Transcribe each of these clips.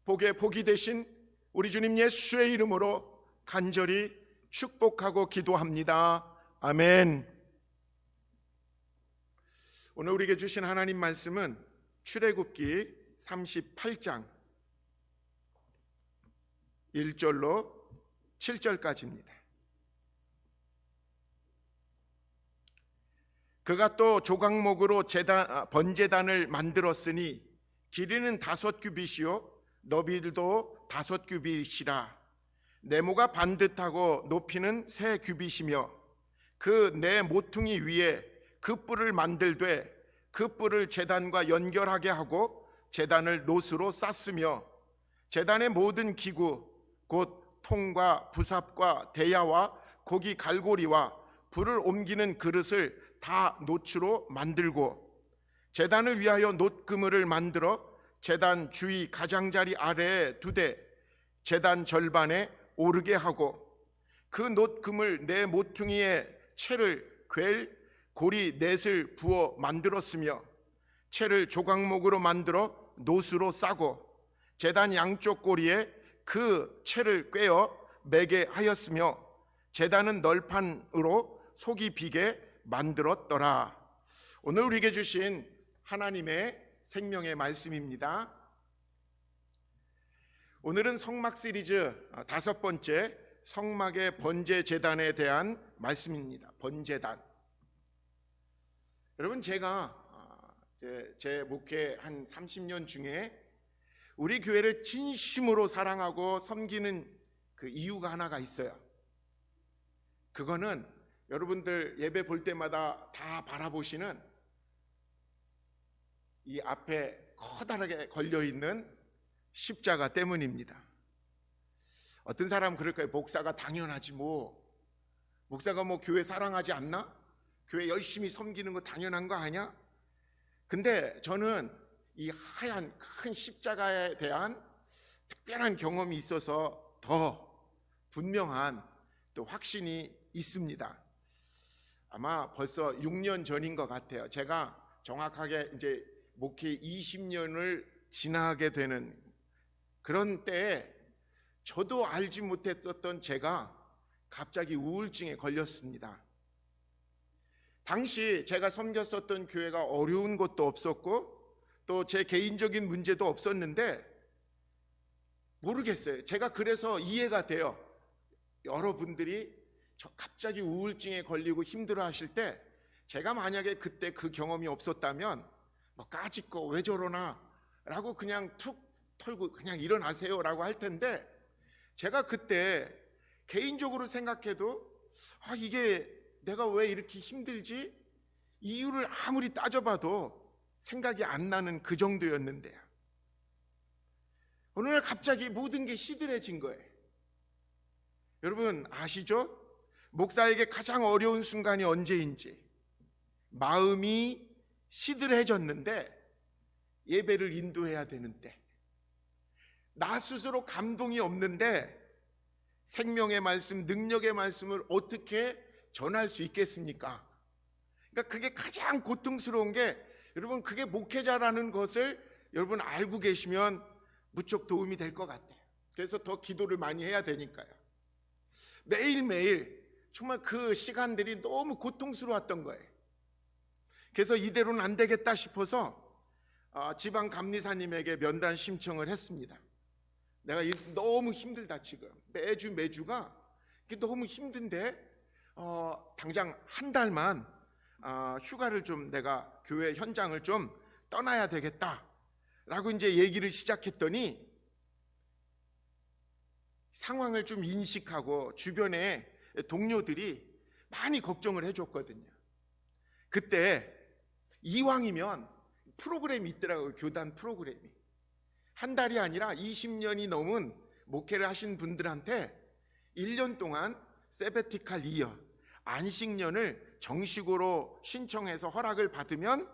복의 복이 되신 우리 주님 예수의 이름으로 간절히 축복하고 기도합니다. 아멘. 오늘 우리에게 주신 하나님 말씀은 출애굽기 38장 1절로 7절까지입니다. 그가 또 조각목으로 번제단을 만들었으니 길이는 5규빗이요 너비도 5규빗이라. 네모가 반듯하고 높이는 3규빗이며 그 네 모퉁이 위에 그 뿔을 만들되 그 뿔을 제단과 연결하게 하고 제단을 노스로 쌌으며 제단의 모든 기구 곧 통과 부삽과 대야와 고기 갈고리와 불을 옮기는 그릇을 다 노추로 만들고 제단을 위하여 놋그물을 만들어 제단 주위 가장자리 아래에 2대 제단 절반에 오르게 하고 그 놋그물 네 모퉁이에 채를 꿰 고리 넷을 부어 만들었으며 채를 조각목으로 만들어 노스로 싸고 제단 양쪽 고리에 그 채를 꿰어 매게 하였으며 제단은 널판으로 속이 비게 만들었더라. 오늘 우리에게 주신 하나님의 생명의 말씀입니다. 오늘은 성막 시리즈 5번째 성막의 번제 제단에 대한 말씀입니다. 번제단. 여러분, 제가 제 목회 한 30년 중에 우리 교회를 진심으로 사랑하고 섬기는 그 이유가 하나가 있어요. 그거는 여러분들 예배 볼 때마다 다 바라보시는 이 앞에 커다랗게 걸려있는 십자가 때문입니다. 어떤 사람은 그럴까요? 목사가 당연하지 뭐. 목사가 뭐 교회 사랑하지 않나? 교회 열심히 섬기는 거 당연한 거 아니야? 근데 저는 이 하얀 큰 십자가에 대한 특별한 경험이 있어서 더 분명한 또 확신이 있습니다. 아마 벌써 6년 전인 것 같아요. 제가 정확하게 이제 목회 20년을 지나게 되는 그런 때에 저도 알지 못했었던 제가 갑자기 우울증에 걸렸습니다. 당시 제가 섬겼었던 교회가 어려운 것도 없었고 또 제 개인적인 문제도 없었는데 모르겠어요. 제가 그래서 이해가 돼요. 여러분들이 갑자기 우울증에 걸리고 힘들어 하실 때 제가 만약에 그때 그 경험이 없었다면 뭐 까짓거 왜 저러나 라고 그냥 툭 털고 그냥 일어나세요 라고 할 텐데 제가 그때 개인적으로 생각해도 이게 내가 왜 이렇게 힘들지? 이유를 아무리 따져봐도 생각이 안 나는 그 정도였는데요. 어느 날 갑자기 모든 게 시들해진 거예요. 여러분 아시죠? 목사에게 가장 어려운 순간이 언제인지. 마음이 시들해졌는데 예배를 인도해야 되는 때, 나 스스로 감동이 없는데 생명의 말씀, 능력의 말씀을 어떻게 전할 수 있겠습니까? 그러니까 그게 가장 고통스러운 게 여러분 그게 목회자라는 것을 여러분 알고 계시면 무척 도움이 될 것 같아요. 그래서 더 기도를 많이 해야 되니까요. 매일매일 정말 그 시간들이 너무 고통스러웠던 거예요. 그래서 이대로는 안 되겠다 싶어서 지방 감리사님에게 면담 신청을 했습니다. 내가 너무 힘들다 지금 매주가 너무 힘든데 당장 한 달만 휴가를 좀 내가 교회 현장을 좀 떠나야 되겠다라고 이제 얘기를 시작했더니 상황을 좀 인식하고 주변에 동료들이 많이 걱정을 해줬거든요. 그때 이왕이면 프로그램이 있더라고요. 교단 프로그램이. 한 달이 아니라 20년이 넘은 목회를 하신 분들한테 1년 동안 세베티칼 이어 안식년을 정식으로 신청해서 허락을 받으면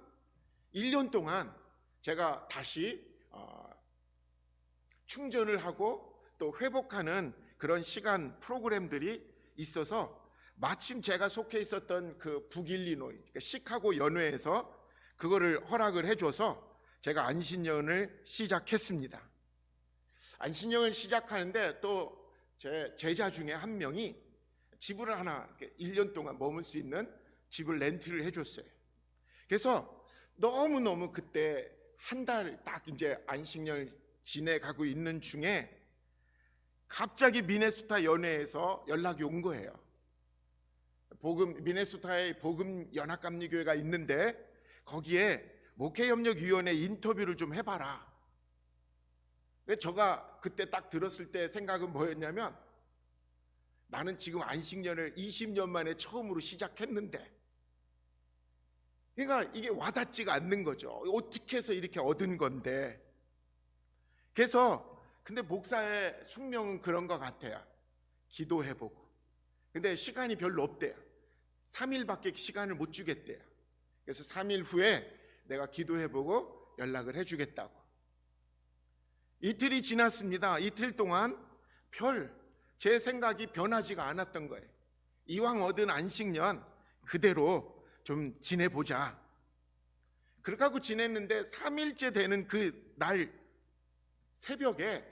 1년 동안 제가 다시 충전을 하고 또 회복하는 그런 시간 프로그램들이 있어서 마침 제가 속해 있었던 그 북일리노이 그러니까 시카고 연회에서 그거를 허락을 해줘서 제가 안식년을 시작했습니다. 안식년을 시작하는데 또 제 제자 중에 한 명이 집을 하나 1년 동안 머물 수 있는 집을 렌트를 해줬어요. 그래서 너무너무 그때 한 달 딱 이제 안식년을 지내가고 있는 중에 갑자기 미네소타 연회에서 연락이 온 거예요. 미네소타에 복음 연합감리교회가 있는데 거기에 목회협력위원회 인터뷰를 좀 해봐라. 제가 그때 딱 들었을 때 생각은 뭐였냐면, 나는 지금 안식년을 20년 만에 처음으로 시작했는데, 그러니까 이게 와닿지가 않는 거죠. 어떻게 해서 이렇게 얻은 건데. 그래서 근데 목사의 숙명은 그런 것 같아요. 기도해보고. 근데 시간이 별로 없대요. 3일밖에 시간을 못 주겠대요. 그래서 3일 후에 내가 기도해보고 연락을 해주겠다고. 이틀이 지났습니다. 이틀 동안 제 생각이 변하지가 않았던 거예요. 이왕 얻은 안식년 그대로 좀 지내보자. 그렇게 하고 지냈는데 3일째 되는 그 날 새벽에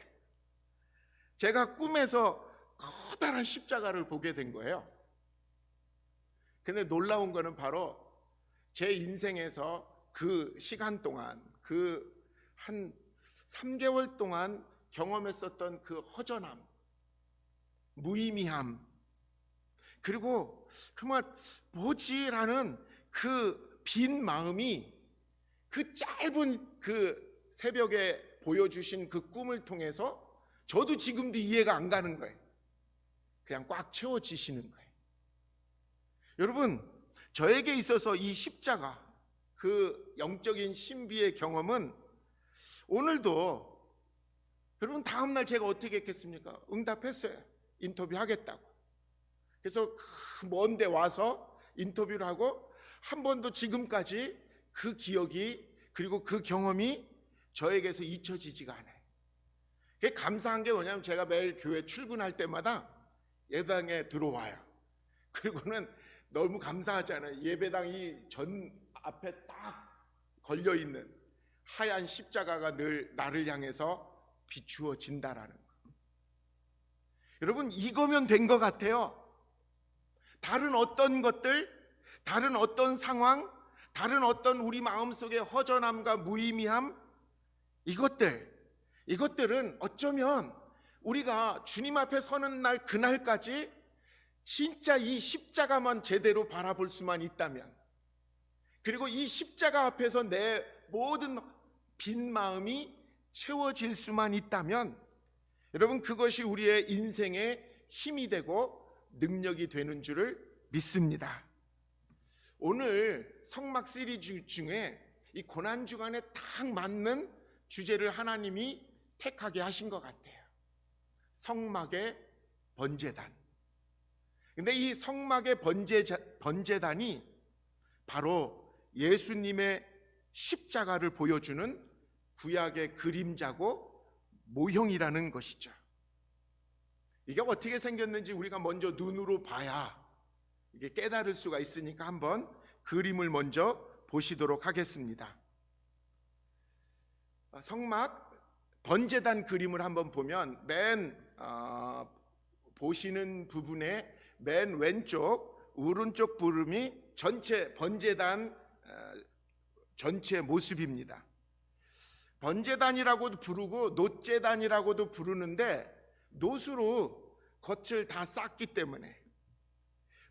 제가 꿈에서 커다란 십자가를 보게 된 거예요. 근데 놀라운 거는 바로 제 인생에서 그 시간 동안, 그 한 3개월 동안 경험했었던 그 허전함, 무의미함, 그리고 정말 뭐지라는 그 빈 마음이 그 짧은 그 새벽에 보여주신 그 꿈을 통해서 저도 지금도 이해가 안 가는 거예요. 그냥 꽉 채워지시는 거예요. 여러분, 저에게 있어서 이 십자가, 그 영적인 신비의 경험은 오늘도, 여러분, 다음날 제가 어떻게 했겠습니까? 응답했어요. 인터뷰 하겠다고. 그래서 먼 데 와서 인터뷰를 하고, 한 번도 지금까지 그 기억이, 그리고 그 경험이 저에게서 잊혀지지가 않아요. 그게 감사한 게 뭐냐면, 제가 매일 교회 출근할 때마다 예배당에 들어와요. 그리고는 너무 감사하잖아요. 예배당 이 전 앞에 딱 걸려있는 하얀 십자가가 늘 나를 향해서 비추어진다라는 거. 여러분, 이거면 된 것 같아요. 다른 어떤 것들, 다른 어떤 상황, 다른 어떤 우리 마음속의 허전함과 무의미함, 이것들은 어쩌면 우리가 주님 앞에 서는 날, 그날까지 진짜 이 십자가만 제대로 바라볼 수만 있다면, 그리고 이 십자가 앞에서 내 모든 빈 마음이 채워질 수만 있다면, 여러분, 그것이 우리의 인생의 힘이 되고 능력이 되는 줄을 믿습니다. 오늘 성막 시리즈 중에 이 고난주간에 딱 맞는 주제를 하나님이 택하게 하신 것 같아요. 성막의 번제단. 근데 이 성막의 번제단이 바로 예수님의 십자가를 보여주는 구약의 그림자고 모형이라는 것이죠. 이게 어떻게 생겼는지 우리가 먼저 눈으로 봐야 이게 깨달을 수가 있으니까 한번 그림을 먼저 보시도록 하겠습니다. 성막 번제단 그림을 한번 보면 보시는 부분의 맨 왼쪽 오른쪽 부름이 전체 번제단 전체 모습입니다. 번제단이라고도 부르고 놋제단이라고도 부르는데, 놋으로 겉을 다 쌓기 때문에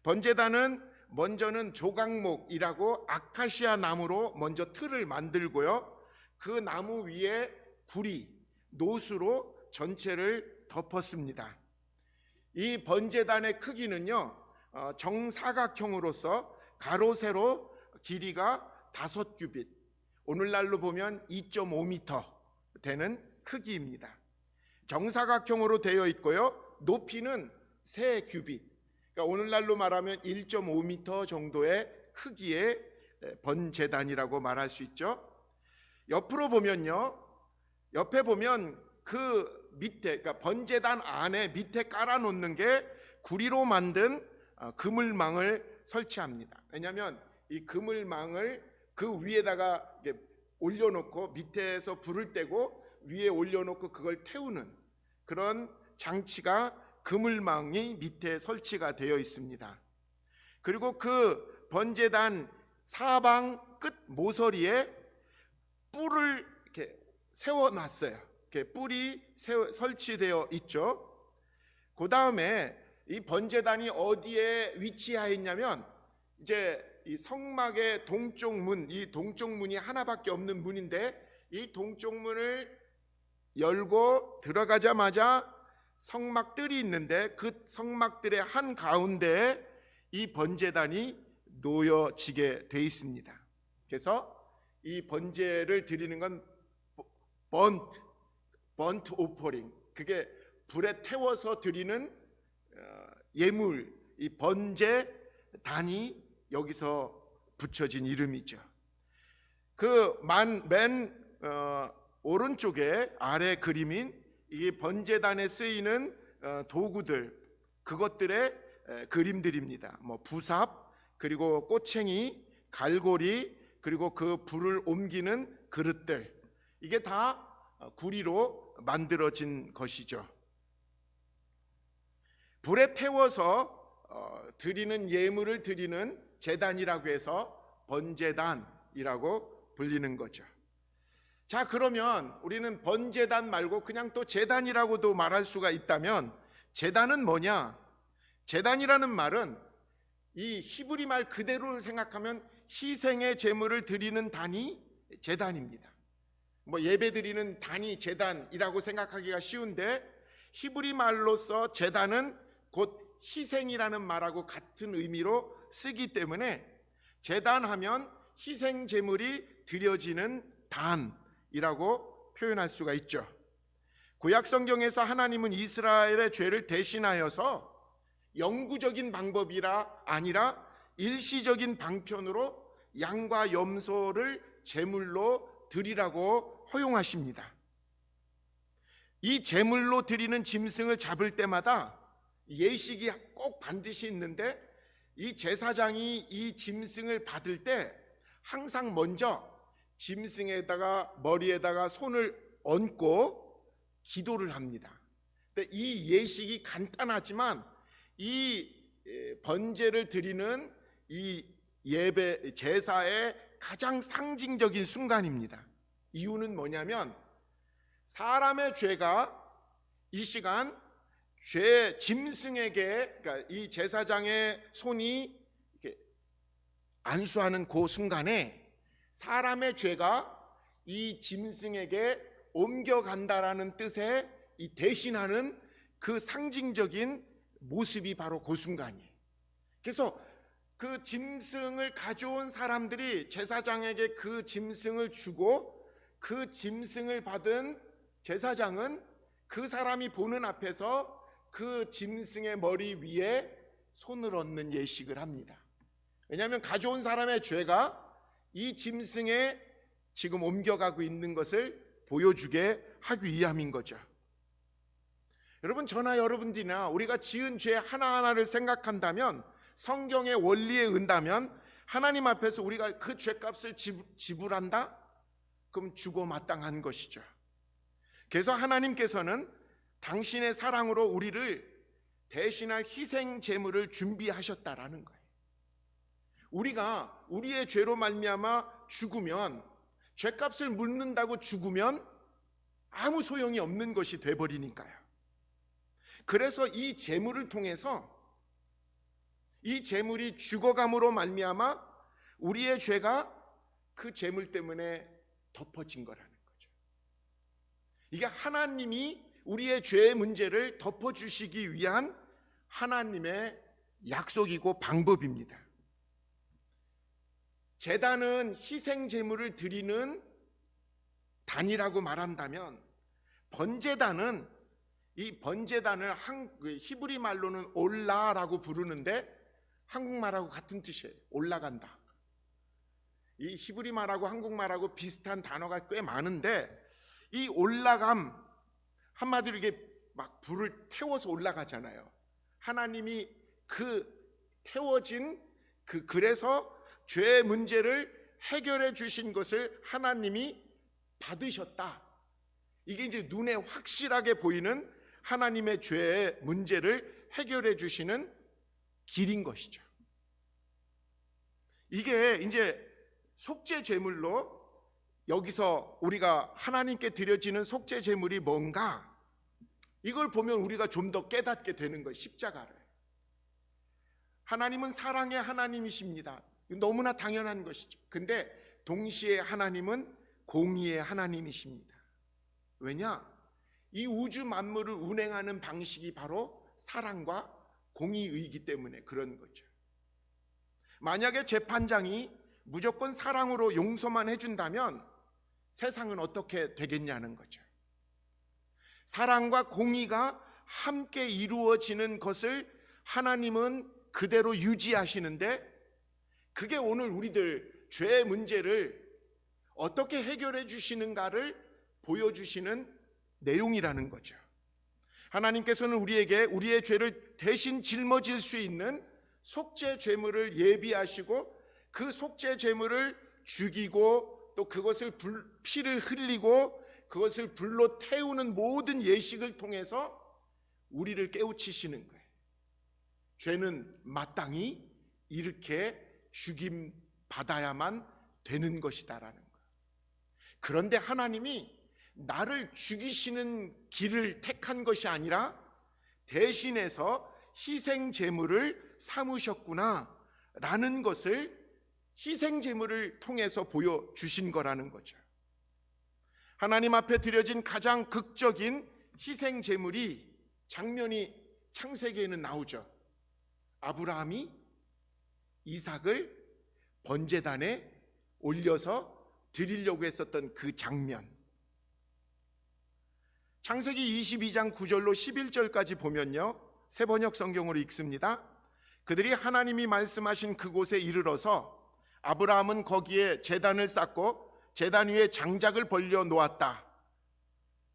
번제단은 먼저는 조각목이라고 아카시아 나무로 먼저 틀을 만들고요, 그 나무 위에 놋으로 전체를 덮었습니다. 이 번제단의 크기는요, 정사각형으로서 가로 세로 길이가 5규빗, 오늘날로 보면 2.5m 되는 크기입니다. 정사각형으로 되어 있고요, 높이는 3규빗, 그러니까 오늘날로 말하면 1.5m 정도의 크기의 번제단이라고 말할 수 있죠. 옆으로 보면요, 옆에 보면 그 밑에, 그러니까 번제단 안에 밑에 깔아놓는 게 구리로 만든 그물망을 설치합니다. 왜냐하면 이 그물망을 그 위에다가 올려놓고 밑에서 불을 떼고 위에 올려놓고 그걸 태우는 그런 장치가 그물망이 밑에 설치가 되어 있습니다. 그리고 그 번제단 사방 끝 모서리에 뿔을 이렇게 세워놨어요. 이렇게 뿔이 설치되어 있죠. 그 다음에 이 번제단이 어디에 위치하여 있냐면 이제 이 성막의 동쪽 문, 이 동쪽 문이 하나밖에 없는 문인데 이 동쪽 문을 열고 들어가자마자 성막들이 있는데 그 성막들의 한 가운데에 이 번제단이 놓여지게 돼 있습니다. 그래서 이 번제를 드리는 건 번트 오퍼링, 그게 불에 태워서 드리는 예물, 이 번제단이 여기서 붙여진 이름이죠. 그 맨 오른쪽에 아래 그림인 이 번제단에 쓰이는 도구들, 그것들의 그림들입니다. 뭐 부삽, 그리고 꼬챙이, 갈고리, 그리고 그 불을 옮기는 그릇들, 이게 다 구리로 만들어진 것이죠. 불에 태워서 드리는 예물을 드리는 제단이라고 해서 번제단이라고 불리는 거죠. 자, 그러면 우리는 번제단 말고 그냥 또 제단이라고도 말할 수가 있다면 제단은 뭐냐? 제단이라는 말은 이 히브리 말 그대로 생각하면 희생의 제물을 드리는 단이 제단입니다. 뭐 예배 드리는 단이 제단이라고 생각하기가 쉬운데 히브리 말로서 제단은 곧 희생이라는 말하고 같은 의미로 쓰기 때문에 제단하면 희생 제물이 드려지는 단이라고 표현할 수가 있죠. 구약 성경에서 하나님은 이스라엘의 죄를 대신하여서 영구적인 방법이라 아니라 일시적인 방편으로 양과 염소를 제물로 드리라고 허용하십니다. 이 제물로 드리는 짐승을 잡을 때마다 예식이 꼭 반드시 있는데 이 제사장이 이 짐승을 받을 때 항상 먼저 짐승에다가 머리에다가 손을 얹고 기도를 합니다. 근데 이 예식이 간단하지만 이 번제를 드리는 이 예배 제사의 가장 상징적인 순간입니다. 이유는 뭐냐면 사람의 죄가 이 시간 짐승에게, 그러니까 이 제사장의 손이 이렇게 안수하는 그 순간에 사람의 죄가 이 짐승에게 옮겨간다라는 뜻의 이 대신하는 그 상징적인 모습이 바로 그 순간이에요. 그래서 그 짐승을 가져온 사람들이 제사장에게 그 짐승을 주고 그 짐승을 받은 제사장은 그 사람이 보는 앞에서 그 짐승의 머리 위에 손을 얹는 예식을 합니다. 왜냐하면 가져온 사람의 죄가 이 짐승에 지금 옮겨가고 있는 것을 보여주게 하기 위함인 거죠. 여러분, 저나 여러분들이나 우리가 지은 죄 하나하나를 생각한다면, 성경의 원리에 은다면 하나님 앞에서 우리가 그 죄값을 지불한다? 그럼 주고 마땅한 것이죠. 그래서 하나님께서는 당신의 사랑으로 우리를 대신할 희생 제물을 준비하셨다라는 거예요. 우리가 우리의 죄로 말미암아 죽으면, 죄값을 묻는다고 죽으면 아무 소용이 없는 것이 돼버리니까요. 그래서 이 제물을 통해서, 이 제물이 죽어감으로 말미암아 우리의 죄가 그 제물 때문에 덮어진 거라는 거죠. 이게 하나님이 우리의 죄의 문제를 덮어주시기 위한 하나님의 약속이고 방법입니다. 제단은 희생 제물을 드리는 단이라고 말한다면, 번제단은, 이 번제단을 히브리 말로는 올라라고 부르는데 한국말하고 같은 뜻이에요. 올라간다. 이 히브리 말하고 한국말하고 비슷한 단어가 꽤 많은데, 이 올라감, 한마디로 이게 막 불을 태워서 올라가잖아요. 하나님이 그 태워진 그래서 죄의 문제를 해결해 주신 것을 하나님이 받으셨다. 이게 이제 눈에 확실하게 보이는 하나님의 죄의 문제를 해결해 주시는 길인 것이죠. 이게 이제 속죄 제물로 여기서 우리가 하나님께 드려지는 속죄 제물이 뭔가, 이걸 보면 우리가 좀 더 깨닫게 되는 거예요. 십자가를. 하나님은 사랑의 하나님이십니다. 너무나 당연한 것이죠. 근데 동시에 하나님은 공의의 하나님이십니다. 왜냐? 이 우주 만물을 운행하는 방식이 바로 사랑과 공의이기 때문에 그런 거죠. 만약에 재판장이 무조건 사랑으로 용서만 해준다면 세상은 어떻게 되겠냐는 거죠. 사랑과 공의가 함께 이루어지는 것을 하나님은 그대로 유지하시는데, 그게 오늘 우리들 죄의 문제를 어떻게 해결해 주시는가를 보여주시는 내용이라는 거죠. 하나님께서는 우리에게 우리의 죄를 대신 짊어질 수 있는 속죄 제물을 예비하시고, 그 속죄 제물을 죽이고 또 그것을 피를 흘리고 그것을 불로 태우는 모든 예식을 통해서 우리를 깨우치시는 거예요. 죄는 마땅히 이렇게 죽임 받아야만 되는 것이다라는 거예요. 그런데 하나님이 나를 죽이시는 길을 택한 것이 아니라 대신해서 희생 제물을 삼으셨구나 라는 것을 희생 제물을 통해서 보여주신 거라는 거죠. 하나님 앞에 드려진 가장 극적인 희생 제물이 장면이 창세기에는 나오죠. 아브라함이 이삭을 번제단에 올려서 드리려고 했었던 그 장면. 창세기 22장 9절로 11절까지 보면요, 새번역 성경으로 읽습니다. 그들이 하나님이 말씀하신 그곳에 이르러서 아브라함은 거기에 제단을 쌓고 제단 위에 장작을 벌려 놓았다.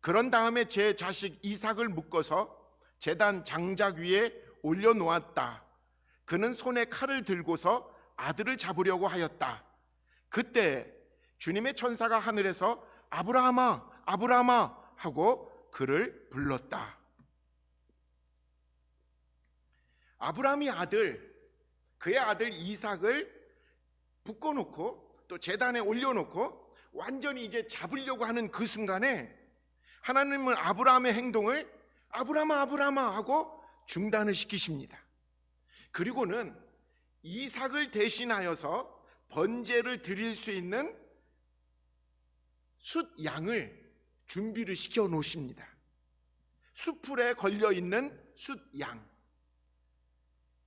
그런 다음에 제 자식 이삭을 묶어서 제단 장작 위에 올려 놓았다. 그는 손에 칼을 들고서 아들을 잡으려고 하였다. 그때 주님의 천사가 하늘에서 아브라함아, 아브라함아 하고 그를 불렀다. 아브라함이 그의 아들 이삭을 묶어놓고 또 제단에 올려놓고 완전히 이제 잡으려고 하는 그 순간에 하나님은 아브라함의 행동을 아브라함아, 아브라함아 하고 중단을 시키십니다. 그리고는 이삭을 대신하여서 번제를 드릴 수 있는 숫양을 준비를 시켜 놓으십니다. 숫풀에 걸려있는 숫양.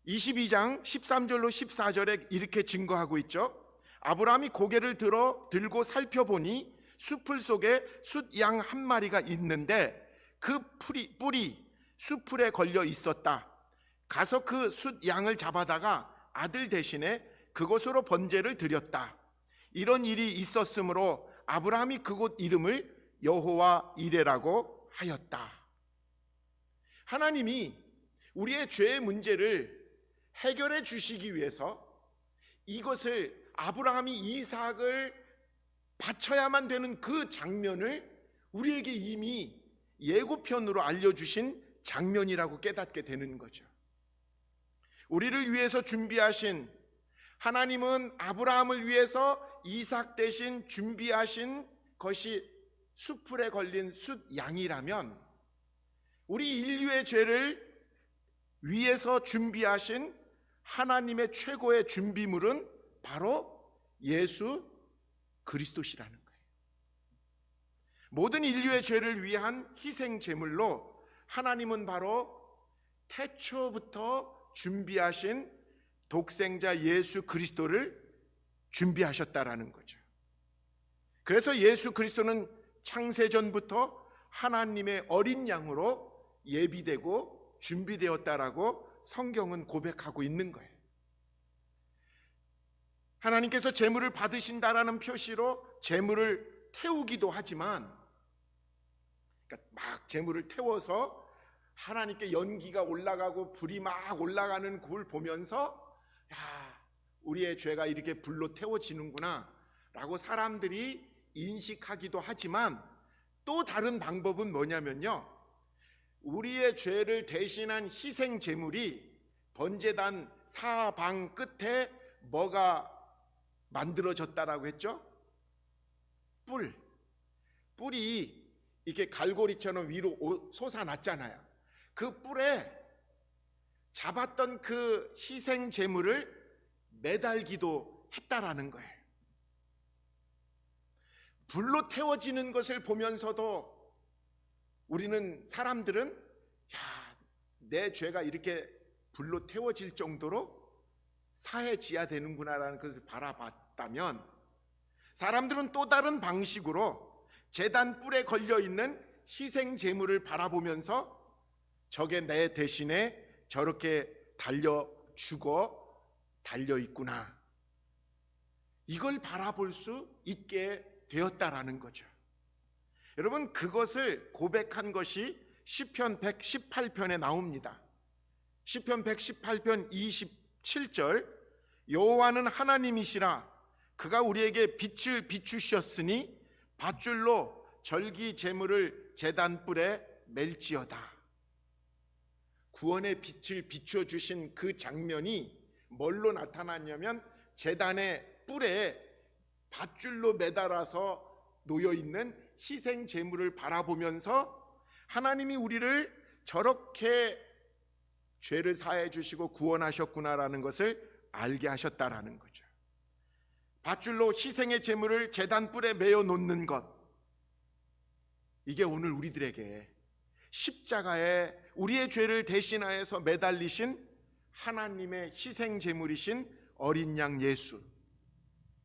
22장 13절로 14절에 이렇게 증거하고 있죠. 아브라함이 고개를 들고 살펴보니 숫풀 속에 숫양 한 마리가 있는데 그 뿔이 숫풀에 걸려 있었다. 가서 그 숫양을 잡아다가 아들 대신에 그곳으로 번제를 드렸다. 이런 일이 있었으므로 아브라함이 그곳 이름을 여호와 이레라고 하였다. 하나님이 우리의 죄의 문제를 해결해 주시기 위해서 이것을 아브라함이 이삭을 바쳐야만 되는 그 장면을 우리에게 이미 예고편으로 알려주신 장면이라고 깨닫게 되는 거죠. 우리를 위해서 준비하신, 하나님은 아브라함을 위해서 이삭 대신 준비하신 것이 숫풀에 걸린 숫양이라면, 우리 인류의 죄를 위해서 준비하신 하나님의 최고의 준비물은 바로 예수 그리스도시라는 거예요. 모든 인류의 죄를 위한 희생 제물로 하나님은 바로 태초부터 준비하신 독생자 예수 그리스도를 준비하셨다라는 거죠. 그래서 예수 그리스도는 창세전부터 하나님의 어린 양으로 예비되고 준비되었다라고 성경은 고백하고 있는 거예요. 하나님께서 제물을 받으신다라는 표시로 제물을 태우기도 하지만, 그러니까 막 제물을 태워서 하나님께 연기가 올라가고 불이 막 올라가는 그걸 보면서 야, 우리의 죄가 이렇게 불로 태워지는구나 라고 사람들이 인식하기도 하지만, 또 다른 방법은 뭐냐면요, 우리의 죄를 대신한 희생 제물이 번제단 사방 끝에 뭐가 만들어졌다라고 했죠? 뿔이 이렇게 갈고리처럼 위로 솟아났잖아요. 그 뿔에 잡았던 그 희생 제물을 매달기도 했다라는 거예요. 불로 태워지는 것을 보면서도 우리는, 사람들은 내 죄가 이렇게 불로 태워질 정도로 사해지어야 되는구나라는 것을 바라봤다면, 사람들은 또 다른 방식으로 제단 뿔에 걸려있는 희생 제물을 바라보면서 저게 내 대신에 저렇게 달려있구나, 이걸 바라볼 수 있게 되었다라는 거죠. 여러분, 그것을 고백한 것이 시편 118편에 나옵니다. 시편 118편 27절, 여호와는 하나님이시라, 그가 우리에게 빛을 비추셨으니 밧줄로 절기 제물을 제단 뿔에 맬지어다. 구원의 빛을 비춰주신 그 장면이 뭘로 나타났냐면, 제단의 뿔에 밧줄로 매달아서 놓여있는 희생 제물을 바라보면서 하나님이 우리를 저렇게 죄를 사해 주시고 구원하셨구나라는 것을 알게 하셨다라는 거죠. 밧줄로 희생의 제물을 제단 뿔에 매어 놓는 것, 이게 오늘 우리들에게 십자가에 우리의 죄를 대신하여서 매달리신 하나님의 희생 제물이신 어린 양 예수,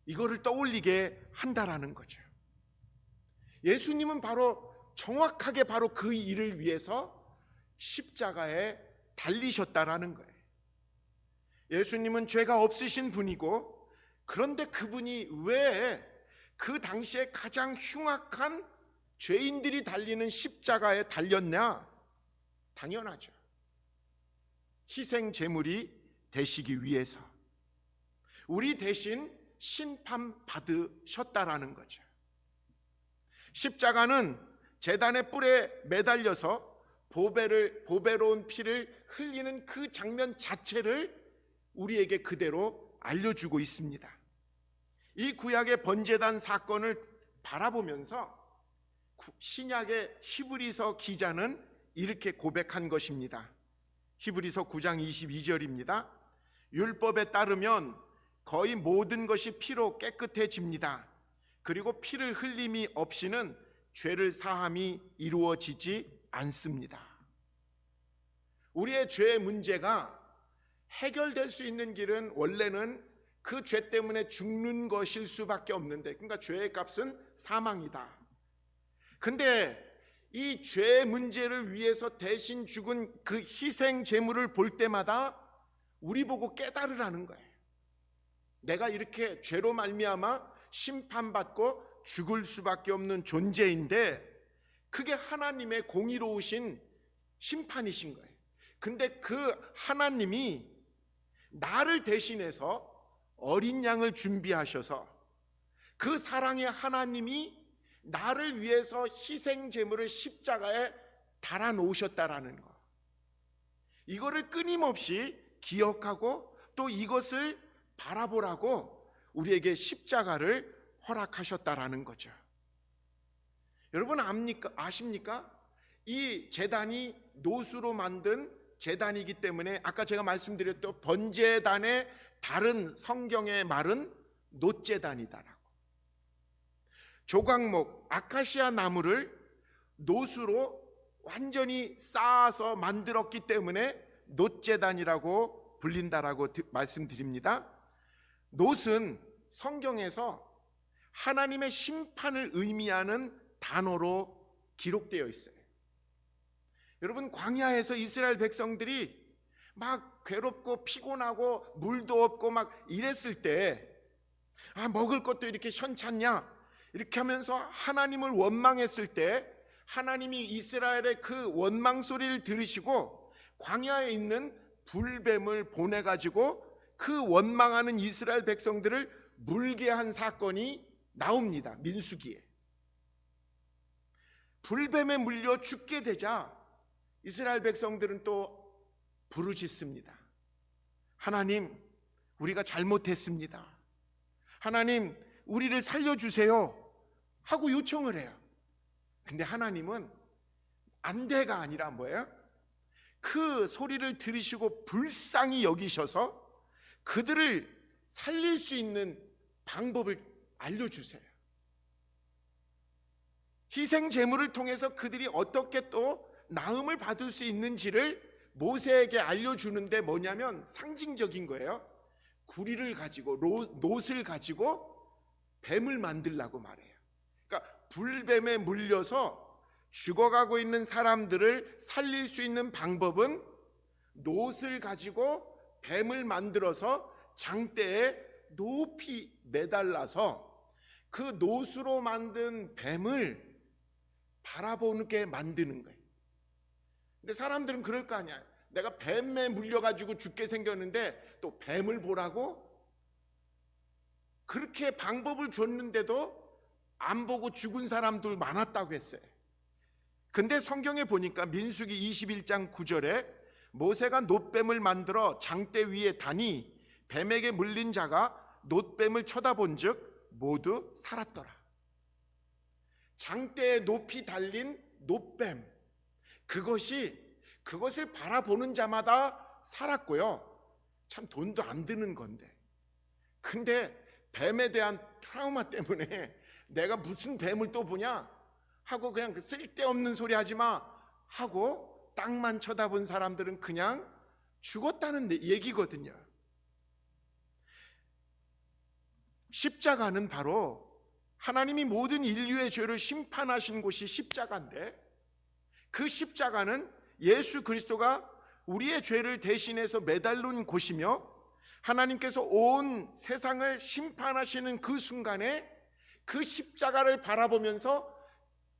이거를 떠올리게 한다라는 거죠. 예수님은 정확하게 바로 그 일을 위해서 십자가에 달리셨다라는 거예요. 예수님은 죄가 없으신 분이고, 그런데 그분이 왜 그 당시에 가장 흉악한 죄인들이 달리는 십자가에 달렸냐? 당연하죠. 희생 제물이 되시기 위해서 우리 대신 심판받으셨다라는 거죠. 십자가는 제단의 뿔에 매달려서 보배로운 피를 흘리는 그 장면 자체를 우리에게 그대로 알려주고 있습니다. 이 구약의 번제단 사건을 바라보면서 신약의 히브리서 기자는 이렇게 고백한 것입니다. 히브리서 9장 22절입니다. 율법에 따르면 거의 모든 것이 피로 깨끗해집니다. 그리고 피를 흘림이 없이는 죄를 사함이 이루어지지 않습니다. 우리의 죄의 문제가 해결될 수 있는 길은 원래는 그 죄 때문에 죽는 것일 수밖에 없는데, 그러니까 죄의 값은 사망이다. 근데 이 죄의 문제를 위해서 대신 죽은 그 희생 제물을 볼 때마다 우리 보고 깨달으라는 거예요. 내가 이렇게 죄로 말미암아 심판받고 죽을 수밖에 없는 존재인데, 그게 하나님의 공의로우신 심판이신 거예요. 근데 그 하나님이 나를 대신해서 어린 양을 준비하셔서, 그 사랑의 하나님이 나를 위해서 희생 제물을 십자가에 달아 놓으셨다라는 거, 이거를 끊임없이 기억하고 또 이것을 바라보라고 우리에게 십자가를 허락하셨다라는 거죠. 여러분 아십니까? 이 제단이 노수로 만든 제단이기 때문에 아까 제가 말씀드렸던 번제단의 다른 성경의 말은 놋제단이다라고. 조각목 아카시아 나무를 노수로 완전히 쌓아서 만들었기 때문에 놋제단이라고 불린다라고 말씀드립니다. 놋은 성경에서 하나님의 심판을 의미하는 단어로 기록되어 있어요. 여러분, 광야에서 이스라엘 백성들이 막 괴롭고 피곤하고 물도 없고 막 이랬을 때, 먹을 것도 이렇게 현찮냐 이렇게 하면서 하나님을 원망했을 때, 하나님이 이스라엘의 그 원망 소리를 들으시고 광야에 있는 불뱀을 보내가지고 그 원망하는 이스라엘 백성들을 물게 한 사건이 나옵니다. 민수기에. 불뱀에 물려 죽게 되자 이스라엘 백성들은 또 부르짖습니다. 하나님, 우리가 잘못했습니다. 하나님, 우리를 살려주세요 하고 요청을 해요. 근데 하나님은 안 돼가 아니라 뭐예요? 그 소리를 들으시고 불쌍히 여기셔서 그들을 살릴 수 있는 방법을 알려주세요. 희생 제물을 통해서 그들이 어떻게 또 나음을 받을 수 있는지를 모세에게 알려주는데 뭐냐면 상징적인 거예요. 구리를 가지고 놋을 가지고 뱀을 만들라고 말해요. 그러니까 불뱀에 물려서 죽어가고 있는 사람들을 살릴 수 있는 방법은 놋을 가지고 뱀을 만들어서 장대에 높이 매달라서 그 놋으로 만든 뱀을 바라보게 만드는 거예요. 근데 사람들은 그럴 거 아니야. 내가 뱀에 물려가지고 죽게 생겼는데 또 뱀을 보라고? 그렇게 방법을 줬는데도 안 보고 죽은 사람들 많았다고 했어요. 근데 성경에 보니까 민수기 21장 9절에 모세가 놋뱀을 만들어 장대 위에 다니 뱀에게 물린 자가 놋뱀을 쳐다본 즉 모두 살았더라. 장대에 높이 달린 놋뱀, 그것을 바라보는 자마다 살았고요. 참 돈도 안 드는 건데. 근데 뱀에 대한 트라우마 때문에 내가 무슨 뱀을 또 보냐 하고 그냥 그 쓸데없는 소리 하지 마 하고 땅만 쳐다본 사람들은 그냥 죽었다는 얘기거든요. 십자가는 바로 하나님이 모든 인류의 죄를 심판하신 곳이 십자가인데, 그 십자가는 예수 그리스도가 우리의 죄를 대신해서 매달린 곳이며 하나님께서 온 세상을 심판하시는 그 순간에 그 십자가를 바라보면서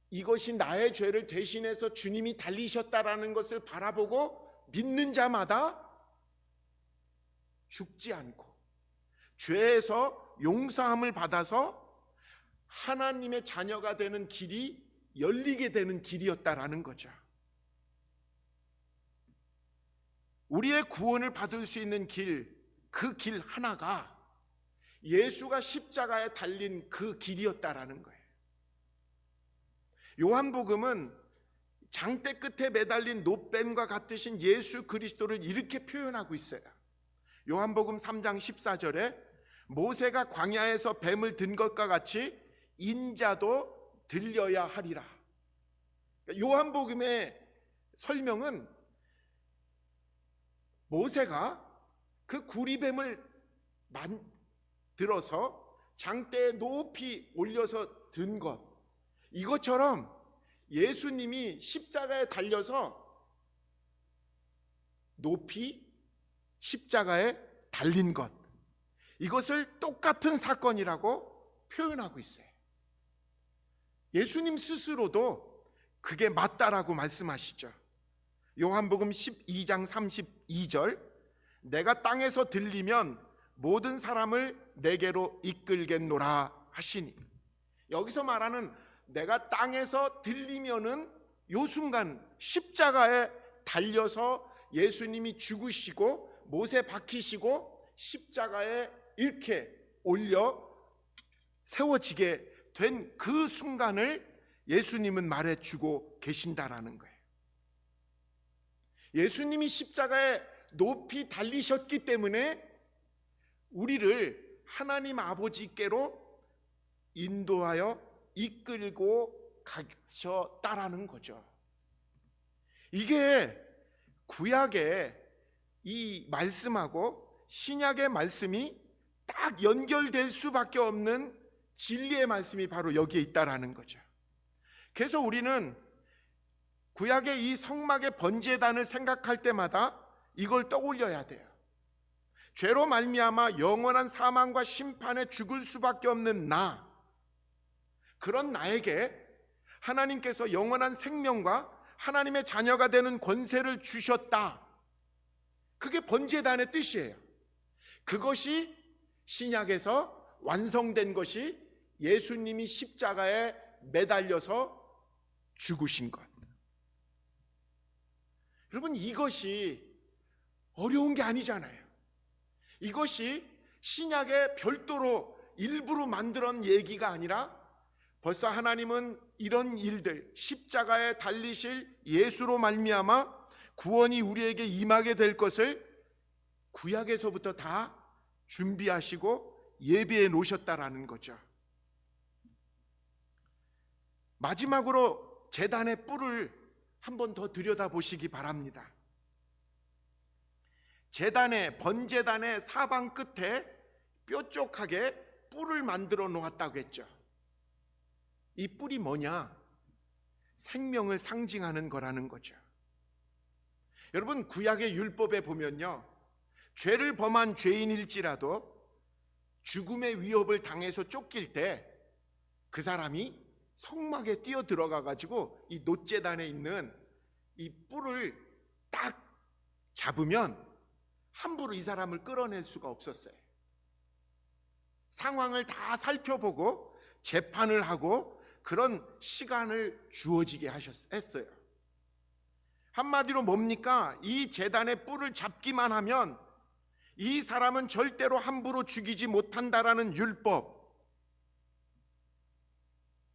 이것이 나의 죄를 대신해서 주님이 달리셨다라는 것을 바라보고 믿는 자마다 죽지 않고 죄에서 용서함을 받아서 하나님의 자녀가 되는 길이 열리게 되는 길이었다라는 거죠. 우리의 구원을 받을 수 있는 길, 그 길 하나가 예수가 십자가에 달린 그 길이었다라는 거예요. 요한복음은 장대 끝에 매달린 놋뱀과 같으신 예수 그리스도를 이렇게 표현하고 있어요. 요한복음 3장 14절에 모세가 광야에서 뱀을 든 것과 같이 인자도 들려야 하리라. 요한복음의 설명은 모세가 그 구리뱀을 만들어서 장대에 높이 올려서 든 것, 이것처럼 예수님이 십자가에 달려서 높이 십자가에 달린 것, 이것을 똑같은 사건이라고 표현하고 있어요. 예수님 스스로도 그게 맞다라고 말씀하시죠. 요한복음 12장 32절, 내가 땅에서 들리면 모든 사람을 내게로 이끌겠노라 하시니, 여기서 말하는 내가 땅에서 들리면은 요 순간 십자가에 달려서 예수님이 죽으시고 못에 박히시고 십자가에 이렇게 올려 세워지게 된 그 순간을 예수님은 말해주고 계신다라는 거예요. 예수님이 십자가에 높이 달리셨기 때문에 우리를 하나님 아버지께로 인도하여 이끌고 가셨다라는 거죠. 이게 구약의 이 말씀하고 신약의 말씀이 딱 연결될 수밖에 없는 진리의 말씀이 바로 여기에 있다라는 거죠. 그래서 우리는 구약의 이 성막의 번제단을 생각할 때마다 이걸 떠올려야 돼요. 죄로 말미암아 영원한 사망과 심판에 죽을 수밖에 없는 나, 그런 나에게 하나님께서 영원한 생명과 하나님의 자녀가 되는 권세를 주셨다. 그게 번제단의 뜻이에요. 그것이 신약에서 완성된 것이 예수님이 십자가에 매달려서 죽으신 것. 여러분, 이것이 어려운 게 아니잖아요. 이것이 신약의 별도로 일부러 만들어낸 얘기가 아니라 벌써 하나님은 이런 일들, 십자가에 달리실 예수로 말미암아 구원이 우리에게 임하게 될 것을 구약에서부터 다 준비하시고 예비해 놓으셨다라는 거죠. 마지막으로 제단의 뿔을 한 번 더 들여다보시기 바랍니다. 번제단의 사방 끝에 뾰족하게 뿔을 만들어 놓았다고 했죠. 이 뿔이 뭐냐? 생명을 상징하는 거라는 거죠. 여러분, 구약의 율법에 보면요, 죄를 범한 죄인일지라도 죽음의 위협을 당해서 쫓길 때 그 사람이 성막에 뛰어 들어가 가지고 이 놋제단에 있는 이 뿔을 딱 잡으면 함부로 이 사람을 끌어낼 수가 없었어요. 상황을 다 살펴보고 재판을 하고 그런 시간을 주어지게 했어요. 한마디로 뭡니까? 이 제단의 뿔을 잡기만 하면 이 사람은 절대로 함부로 죽이지 못한다라는 율법.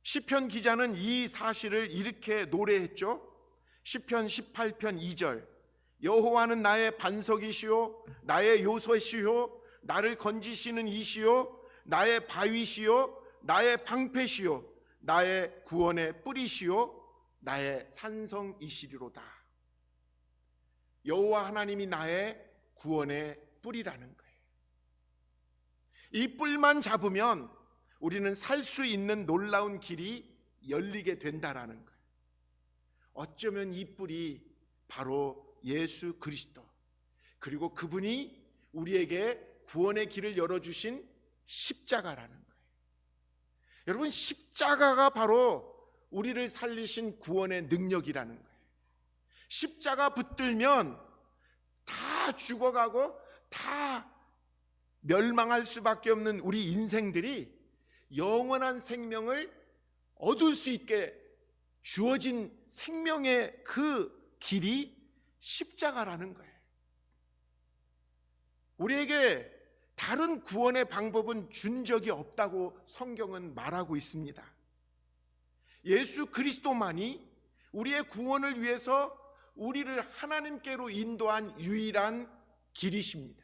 시편 기자는 이 사실을 이렇게 노래했죠. 시편 18편 2절. 여호와는 나의 반석이시요 나의 요새시요 나를 건지시는 이시요 나의 바위시요 나의 방패시요 나의 구원의 뿌리시요 나의 산성이시리로다. 여호와 하나님이 나의 구원의 뿌리라는 거예요. 이 뿔만 잡으면 우리는 살 수 있는 놀라운 길이 열리게 된다라는 거예요. 어쩌면 이 뿔이 바로 예수 그리스도, 그리고 그분이 우리에게 구원의 길을 열어주신 십자가라는 거예요. 여러분, 십자가가 바로 우리를 살리신 구원의 능력이라는 거예요. 십자가 붙들면 다 죽어가고 다 멸망할 수밖에 없는 우리 인생들이 영원한 생명을 얻을 수 있게 주어진 생명의 그 길이 십자가라는 거예요. 우리에게 다른 구원의 방법은 준 적이 없다고 성경은 말하고 있습니다. 예수 그리스도만이 우리의 구원을 위해서 우리를 하나님께로 인도한 유일한 길이십니다.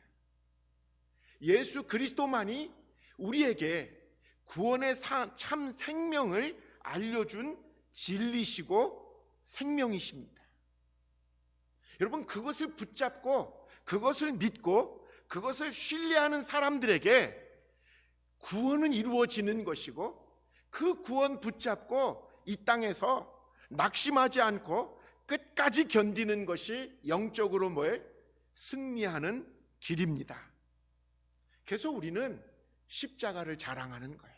예수 그리스도만이 우리에게 구원의 참 생명을 알려준 진리시고 생명이십니다. 여러분, 그것을 붙잡고 그것을 믿고 그것을 신뢰하는 사람들에게 구원은 이루어지는 것이고, 그 구원 붙잡고 이 땅에서 낙심하지 않고 끝까지 견디는 것이 영적으로 승리하는 길입니다. 그래서 우리는 십자가를 자랑하는 거예요.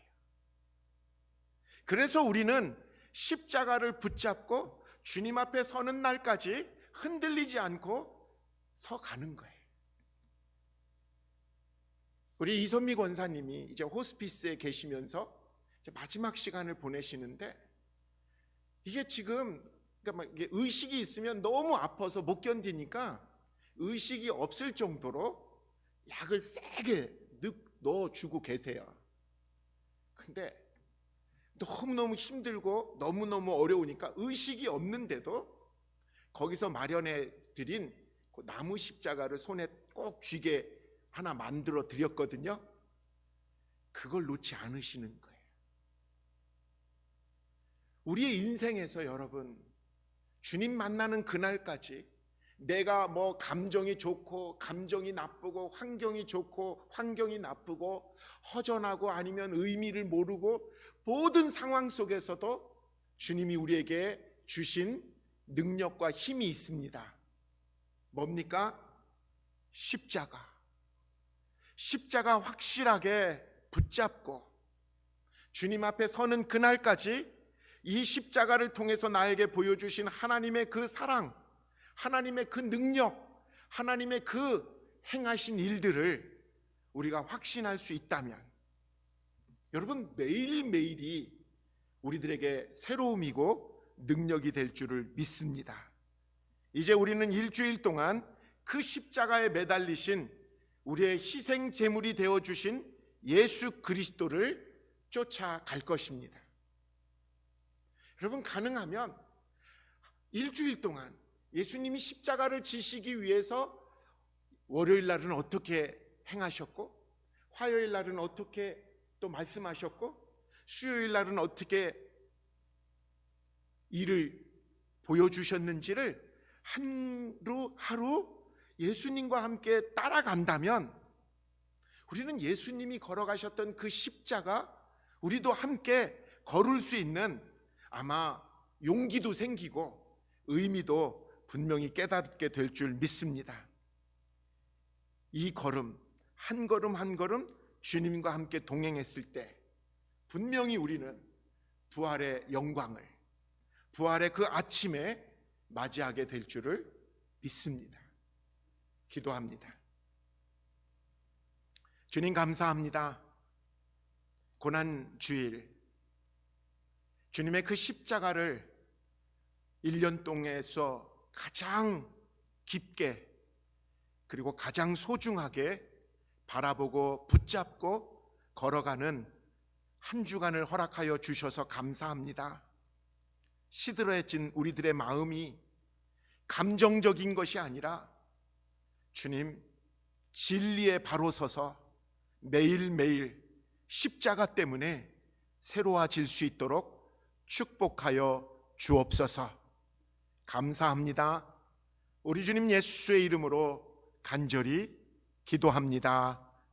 그래서 우리는 십자가를 붙잡고 주님 앞에 서는 날까지 흔들리지 않고 서가는 거예요. 우리 이선미 권사님이 이제 호스피스에 계시면서 이제 마지막 시간을 보내시는데, 이게 지금 그러니까 이게 의식이 있으면 너무 아파서 못 견디니까 의식이 없을 정도로 약을 세게 넣어주고 계세요. 근데 너무너무 힘들고 너무너무 어려우니까 의식이 없는데도 거기서 마련해 드린 그 나무 십자가를 손에 꼭 쥐게 하나 만들어 드렸거든요. 그걸 놓지 않으시는 거예요. 우리의 인생에서 여러분, 주님 만나는 그날까지 내가 감정이 좋고 감정이 나쁘고 환경이 좋고 환경이 나쁘고 허전하고 아니면 의미를 모르고 모든 상황 속에서도 주님이 우리에게 주신 능력과 힘이 있습니다. 뭡니까? 십자가 확실하게 붙잡고 주님 앞에 서는 그날까지 이 십자가를 통해서 나에게 보여주신 하나님의 그 사랑, 하나님의 그 능력, 하나님의 그 행하신 일들을 우리가 확신할 수 있다면, 여러분, 매일매일이 우리들에게 새로움이고 능력이 될 줄을 믿습니다. 이제 우리는 일주일 동안 그 십자가에 매달리신 우리의 희생 제물이 되어 주신 예수 그리스도를 쫓아갈 것입니다. 여러분, 가능하면 일주일 동안 예수님이 십자가를 지시기 위해서 월요일 날은 어떻게 행하셨고, 화요일 날은 어떻게 또 말씀하셨고, 수요일 날은 어떻게 일을 보여주셨는지를 하루 예수님과 함께 따라간다면 우리는 예수님이 걸어가셨던 그 십자가 우리도 함께 걸을 수 있는 아마 용기도 생기고 의미도 분명히 깨닫게 될 줄 믿습니다. 이 걸음 한 걸음 한 걸음 주님과 함께 동행했을 때 분명히 우리는 부활의 영광을, 부활의 그 아침에 맞이하게 될 줄을 믿습니다. 기도합니다. 주님, 감사합니다. 고난 주일 주님의 그 십자가를 1년 동안에서 가장 깊게 그리고 가장 소중하게 바라보고 붙잡고 걸어가는 한 주간을 허락하여 주셔서 감사합니다. 시들어진 우리들의 마음이 감정적인 것이 아니라 주님, 진리에 바로 서서 매일매일 십자가 때문에 새로워질 수 있도록 축복하여 주옵소서. 감사합니다. 우리 주님 예수의 이름으로 간절히 기도합니다.